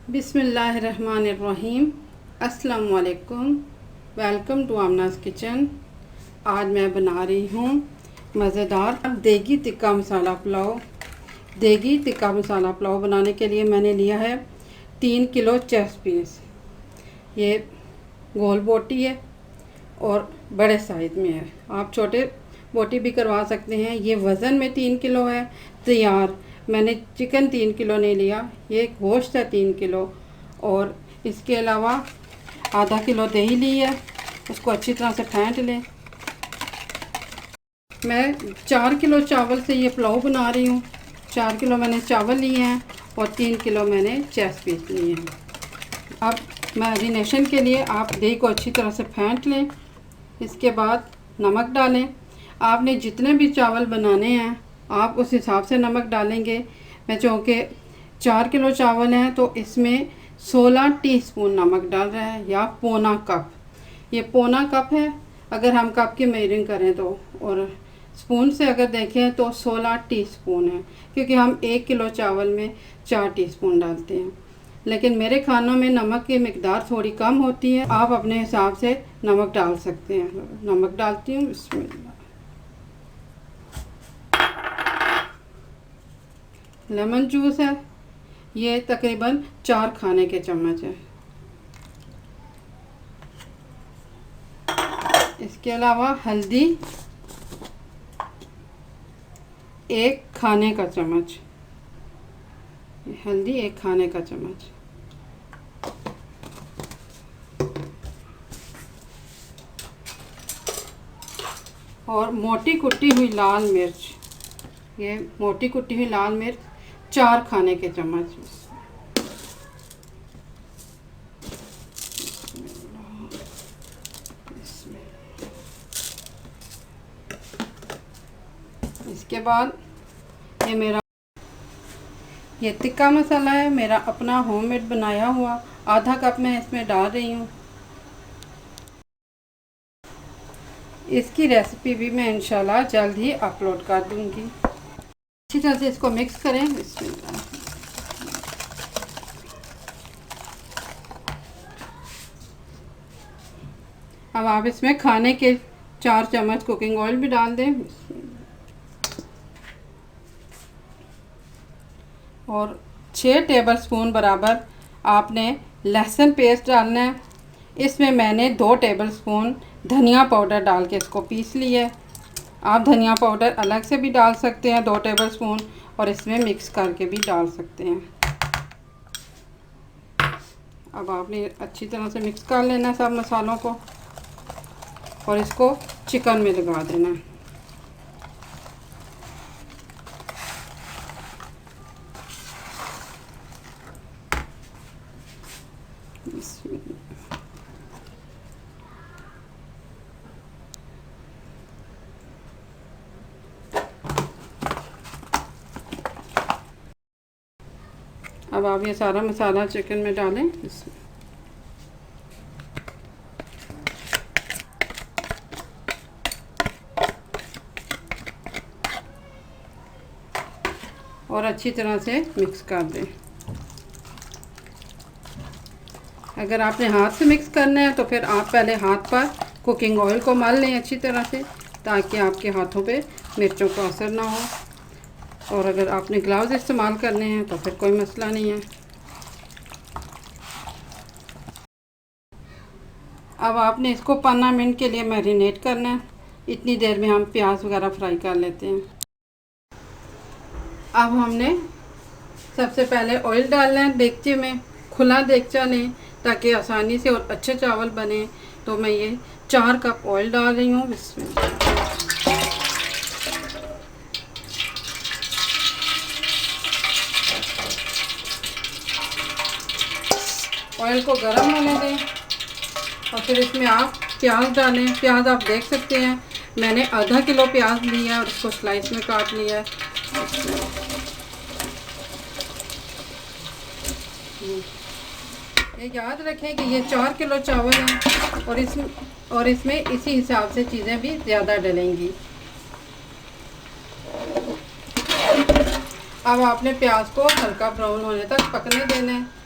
बिस्मिल्लाहिर्रहमानिर्रहीम। अस्सलाम वालेकुम। वेलकम टू आमनाज़ किचन। आज मैं बना रही हूँ मज़ेदार देगी टिक्का मसाला पुलाव। देगी टिक्का मसाला पुलाव बनाने के लिए मैंने लिया है 3 किलो चेस्ट पीस। ये गोल बोटी है और बड़े साइज़ में है। आप छोटे बोटी भी करवा सकते हैं। ये वज़न में 3 किलो है तैयार। मैंने चिकन 3 किलो नहीं लिया, ये गोश्त है 3 किलो। और इसके अलावा आधा किलो दही ली है, उसको अच्छी तरह से फेंट लें। मैं 4 किलो चावल से ये पुलाव बना रही हूँ। 4 किलो मैंने चावल लिए हैं और 3 किलो मैंने चेस्ट पीस लिए हैं। अब मैरिनेशन के लिए आप दही को अच्छी तरह से फेंट लें। इसके बाद नमक डालें। आपने जितने भी चावल बनाने हैं आप उस हिसाब से नमक डालेंगे। मैं चूँकि 4 किलो चावल हैं तो इसमें 16 टीस्पून नमक डाल रहा है, या पौना कप। ये पौना कप है अगर हम कप की मेजरिंग करें तो, और स्पून से अगर देखें तो 16 टीस्पून है, क्योंकि हम 1 किलो चावल में 4 टीस्पून डालते हैं। लेकिन मेरे खानों में नमक की मिकदार थोड़ी कम होती है, आप अपने हिसाब से नमक डाल सकते हैं। नमक डालती हूँ। बिस्मिल्लाह। लेमन जूस है, ये तकरीबन 4 खाने के चम्मच है। इसके अलावा हल्दी 1 खाने का चम्मच, हल्दी 1 खाने का चम्मच। और मोटी कुटी हुई लाल मिर्च, ये मोटी कुटी हुई लाल मिर्च 4 खाने के चम्मच। इसके बाद ये टिक्का मसाला है मेरा अपना होममेड बनाया हुआ, आधा कप मैं इसमें डाल रही हूँ। इसकी रेसिपी भी मैं इंशाल्लाह जल्द ही अपलोड कर दूँगी। अच्छी तरह से इसको मिक्स करें। अब आप इसमें खाने के 4 चम्मच कुकिंग ऑयल भी डाल दें, और 6 टेबलस्पून बराबर आपने लहसुन पेस्ट डालना है। इसमें मैंने 2 टेबलस्पून धनिया पाउडर डाल के इसको पीस लिया है। आप धनिया पाउडर अलग से भी डाल सकते हैं 2 टेबलस्पून, और इसमें मिक्स करके भी डाल सकते हैं। अब आपने अच्छी तरह से मिक्स कर लेना है सब मसालों को, और इसको चिकन में लगा देना है। अब आप ये सारा मसाला चिकन में डालें। और अच्छी तरह से मिक्स कर दें। अगर आपने हाथ से मिक्स करना है तो फिर आप पहले हाथ पर कुकिंग ऑयल को मल लें अच्छी तरह से, ताकि आपके हाथों पे मिर्चों का असर ना हो। और अगर आपने ग्लव्स इस्तेमाल करने हैं तो फिर कोई मसला नहीं है। अब आपने इसको 15 मिनट के लिए मैरिनेट करना है। इतनी देर में हम प्याज वगैरह फ्राई कर लेते हैं। अब हमने सबसे पहले ऑयल डालना है देगचे में। खुला देगचा लें ताकि आसानी से और अच्छे चावल बने। तो मैं ये 4 कप ऑयल डाल रही हूँ। इसमें ऑयल को गर्म होने दें, और फिर इसमें आप प्याज डालें। प्याज आप देख सकते हैं मैंने आधा किलो प्याज लिया है और उसको स्लाइस में काट लिया है। ये याद रखें कि ये 4 किलो चावल हैं, और इसमें इसी हिसाब से चीज़ें भी ज़्यादा डलेंगी। अब आपने प्याज को हल्का ब्राउन होने तक पकने देना है।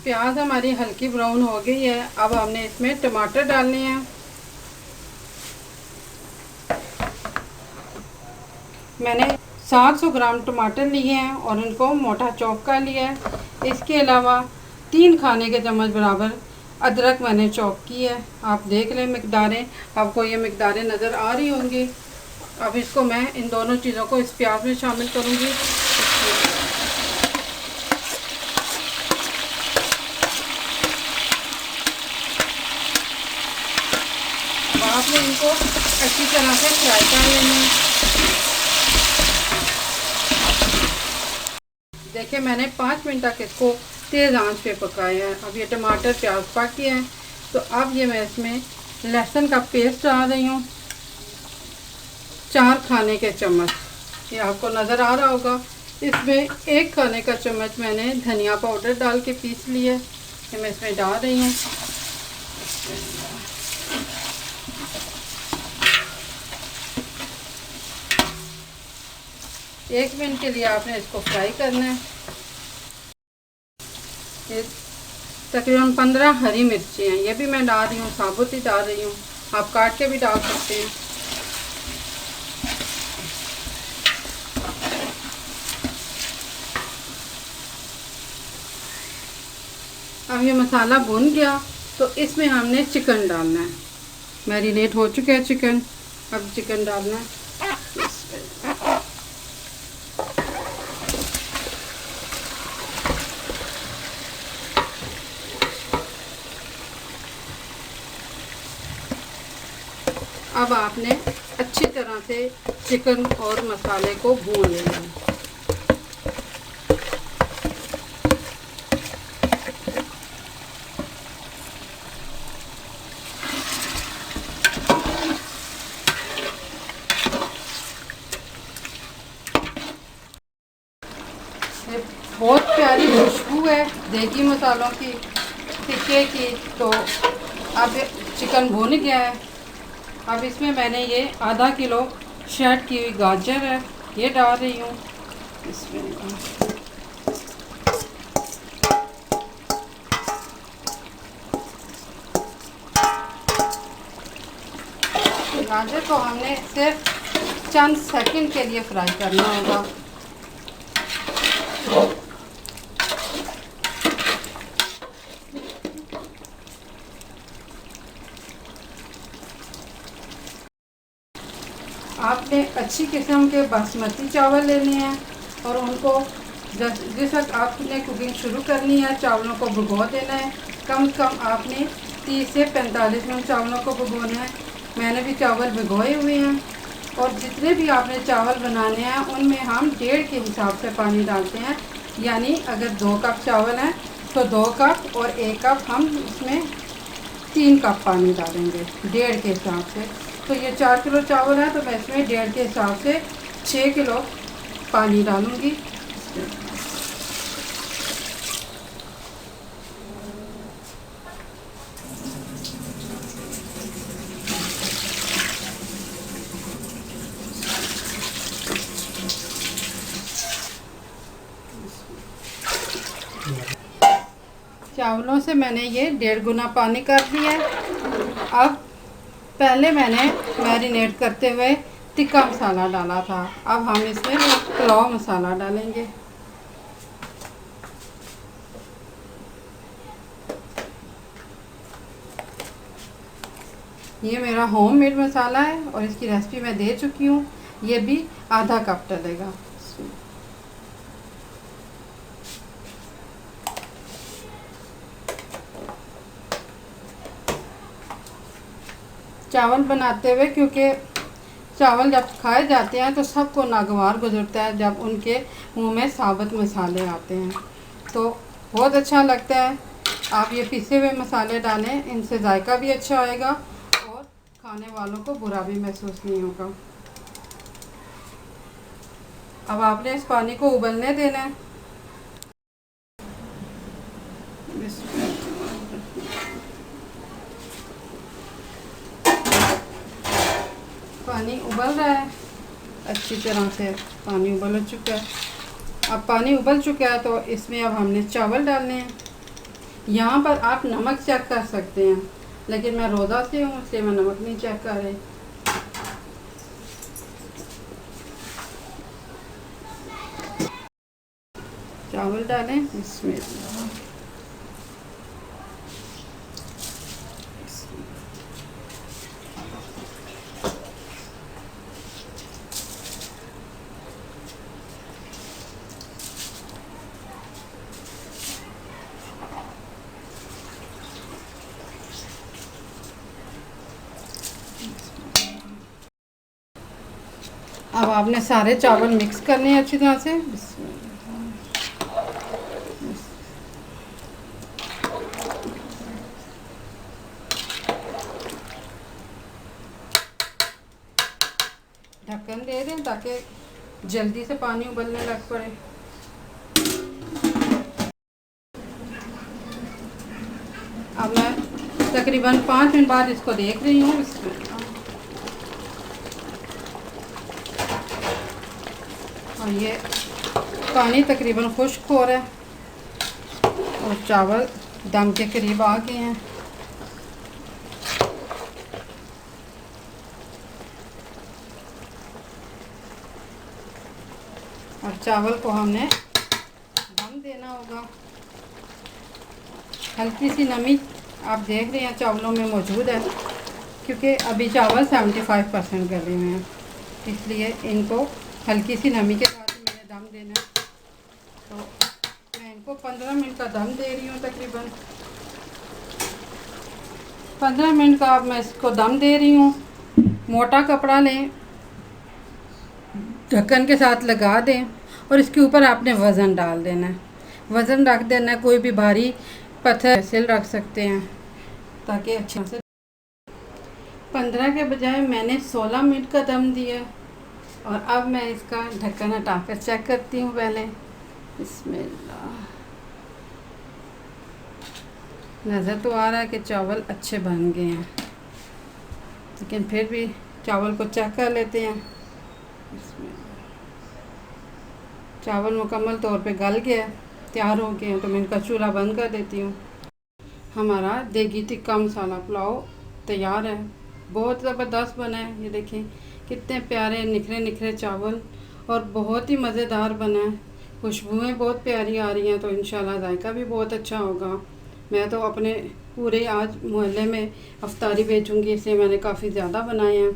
प्याज हमारी हल्की ब्राउन हो गई है। अब हमने इसमें टमाटर डालने हैं। मैंने 700 ग्राम टमाटर लिए हैं और इनको मोटा चॉप कर लिया है। इसके अलावा 3 खाने के चम्मच बराबर अदरक मैंने चॉप की है। आप देख लें मिकदारें, आपको ये मिकदारें नज़र आ रही होंगी। अब इसको मैं इन दोनों चीज़ों को इस प्याज में शामिल करूँगी। आपने इनको अच्छी तरह से फ्राई कर लेना है। देखिए मैंने 5 मिनट तक इसको तेज़ आंच पे पकाया है। अब ये टमाटर प्याज पक गए हैं, तो अब ये मैं इसमें लहसुन का पेस्ट डाल रही हूँ, 4 खाने के चम्मच। ये आपको नज़र आ रहा होगा। इसमें 1 खाने का चम्मच मैंने धनिया पाउडर डाल के पीस लिया है, ये मैं इसमें डाल रही हूँ। 1 मिनट के लिए आपने इसको फ्राई करना है। ये तकरीबन 15 हरी मिर्ची हैं, ये भी मैं डाल रही हूँ, साबुत ही डाल रही हूँ, आप काट के भी डाल सकते हैं। अब ये मसाला भुन गया तो इसमें हमने चिकन डालना है। मैरिनेट हो चुका है चिकन, अब चिकन डालना है। अब आपने अच्छी तरह से चिकन और मसाले को भून लेना है। ये बहुत प्यारी खुशबू है देगी मसालों की, टिक्के की। तो अब चिकन भुन गया है। अब इसमें मैंने ये आधा किलो शर्ट की हुई गाजर है, ये डाल रही हूँ इसमें। गाजर को हमने सिर्फ चंद सेकंड के लिए फ्राई करना होगा। आपने अच्छी किस्म के बासमती चावल लेने हैं और उनको जिस वक्त आपने कुकिंग शुरू करनी है चावलों को भिगो देना है। कम से कम आपने 30 से 45 मिनट चावलों को भिगोना है। मैंने भी चावल भिगोए हुए हैं और जितने भी आपने चावल बनाने हैं उनमें हम 1.5 के हिसाब से पानी डालते हैं। यानी अगर 2 कप चावल हैं तो 2 कप और 1 कप हम इसमें 3 कप पानी डालेंगे 1.5 के हिसाब से। तो ये 4 किलो चावल है तो मैं इसमें 1.5 के हिसाब से 6 किलो पानी डालूँगी। चावलों से मैंने ये 1.5 गुना पानी कर दिया है। अब पहले मैंने मैरिनेट करते हुए टिक्का मसाला डाला था, अब हम इसमें पुलाव मसाला डालेंगे। ये मेरा होममेड मसाला है और इसकी रेसिपी मैं दे चुकी हूँ। ये भी आधा कप डलेगा। चावल बनाते हुए, क्योंकि चावल जब खाए जाते हैं तो सबको नागवार गुजरता है जब उनके मुंह में साबुत मसाले आते हैं, तो बहुत अच्छा लगता है। आप ये पिसे हुए मसाले डालें, इनसे जायका भी अच्छा आएगा और खाने वालों को बुरा भी महसूस नहीं होगा। अब आपने इस पानी को उबलने देना है। पानी उबल रहा है अच्छी तरह से, पानी उबल चुका है। अब पानी उबल चुका है तो इसमें अब हमने चावल डालने हैं। यहाँ पर आप नमक चेक कर सकते हैं, लेकिन मैं रोज़ा से हूँ इसलिए मैं नमक नहीं चेक कर रही। चावल डालें इसमें। अब आपने सारे चावल मिक्स करने हैं अच्छी तरह से। ढक्कन दे दें ताकि जल्दी से पानी उबलने लग पड़े। अब मैं तकरीबन 5 मिनट बाद इसको देख रही हूँ। और ये पानी तकरीबन खुश्क हो रहा है और चावल दम के करीब आ गए हैं। और चावल को हमने दम देना होगा। हल्की सी नमी आप देख रहे हैं चावलों में मौजूद है, क्योंकि अभी चावल 75% गले हुए हैं, इसलिए इनको हल्की सी नमी के साथ मैंने दम देना है। तो मैं इनको 15 मिनट का दम दे रही हूँ। तकरीबन 15 मिनट का अब मैं इसको दम दे रही हूँ। मोटा कपड़ा लें, ढक्कन के साथ लगा दें और इसके ऊपर आपने वज़न डाल देना है। वज़न रख देना है, कोई भी भारी पत्थर सिल रख सकते हैं ताकि अच्छे से। 15 के बजाय मैंने 16 मिनट का दम दिया। और अब मैं इसका ढक्कन हटाकर चेक करती हूँ पहले। बिस्मिल्लाह। नज़र तो आ रहा है कि चावल अच्छे बन गए हैं, लेकिन फिर भी चावल को चेक कर लेते हैं। चावल मुकम्मल तौर पे गल गया, तैयार हो गए हैं, तो मैं इनका चूल्हा बंद कर देती हूँ। हमारा देगी टिक्का मसाला पुलाव तैयार है। बहुत ज़बरदस्त बना है। ये देखें कितने प्यारे निखरे निखरे चावल और बहुत ही मज़ेदार बना है। खुशबुएँ बहुत प्यारी आ रही हैं, तो इंशाल्लाह जायका भी बहुत अच्छा होगा। मैं तो अपने पूरे आज मोहल्ले में अफ्तारी बेचूँगी, इसलिए मैंने काफ़ी ज़्यादा बनाए हैं।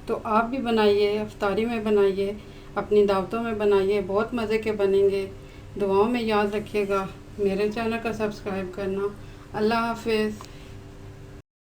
तो आप भी बनाइए, अफ्तारी में बनाइए, अपनी दावतों में बनाइए, बहुत मज़े के बनेंगे। दुआओं में याद रखिएगा। मेरे चैनल का सब्सक्राइब करना। अल्लाह हाफ़िज़।